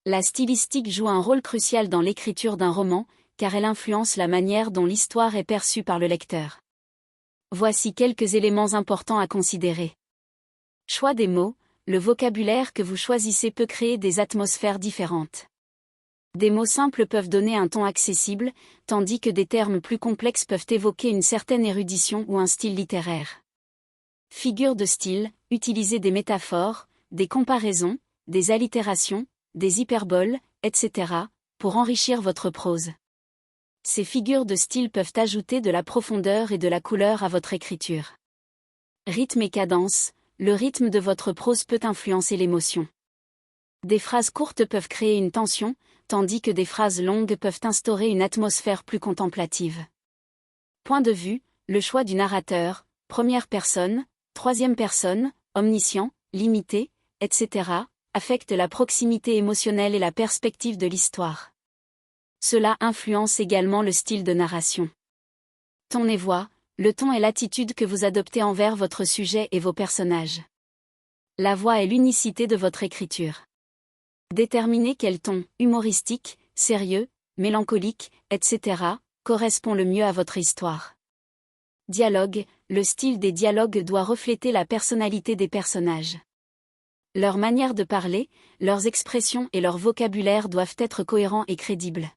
La stylistique joue un rôle crucial dans l'écriture d'un roman, car elle influence la manière dont l'histoire est perçue par le lecteur. Voici quelques éléments importants à considérer. Choix des mots, le vocabulaire que vous choisissez peut créer des atmosphères différentes. Des mots simples peuvent donner un ton accessible, tandis que des termes plus complexes peuvent évoquer une certaine érudition ou un style littéraire. Figures de style, utilisez des métaphores, des comparaisons, des allitérations, des hyperboles, etc., pour enrichir votre prose. Ces figures de style peuvent ajouter de la profondeur et de la couleur à votre écriture. Rythme et cadence, le rythme de votre prose peut influencer l'émotion. Des phrases courtes peuvent créer une tension, tandis que des phrases longues peuvent instaurer une atmosphère plus contemplative. Point de vue, le choix du narrateur, première personne, troisième personne, omniscient, limité, etc., affecte la proximité émotionnelle et la perspective de l'histoire. Cela influence également le style de narration. Ton et voix, le ton est l'attitude que vous adoptez envers votre sujet et vos personnages. La voix est l'unicité de votre écriture. Déterminez quel ton, humoristique, sérieux, mélancolique, etc., correspond le mieux à votre histoire. Dialogue, le style des dialogues doit refléter la personnalité des personnages. Leur manière de parler, leurs expressions et leur vocabulaire doivent être cohérents et crédibles.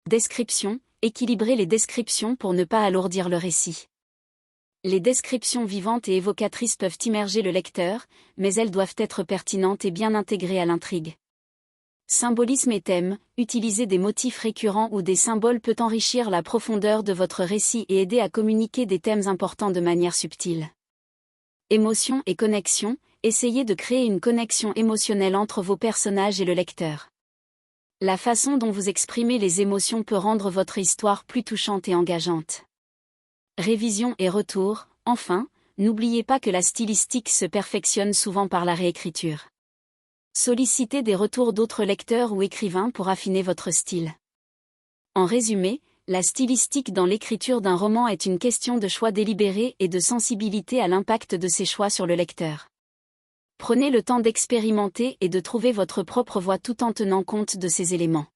Description, équilibrez les descriptions pour ne pas alourdir le récit. Les descriptions vivantes et évocatrices peuvent immerger le lecteur, mais elles doivent être pertinentes et bien intégrées à l'intrigue. Symbolisme et thème, utiliser des motifs récurrents ou des symboles peut enrichir la profondeur de votre récit et aider à communiquer des thèmes importants de manière subtile. Émotion et connexion, essayez de créer une connexion émotionnelle entre vos personnages et le lecteur. La façon dont vous exprimez les émotions peut rendre votre histoire plus touchante et engageante. Révision et retour, enfin, n'oubliez pas que la stylistique se perfectionne souvent par la réécriture. Sollicitez des retours d'autres lecteurs ou écrivains pour affiner votre style. En résumé, la stylistique dans l'écriture d'un roman est une question de choix délibéré et de sensibilité à l'impact de ces choix sur le lecteur. Prenez le temps d'expérimenter et de trouver votre propre voix tout en tenant compte de ces éléments.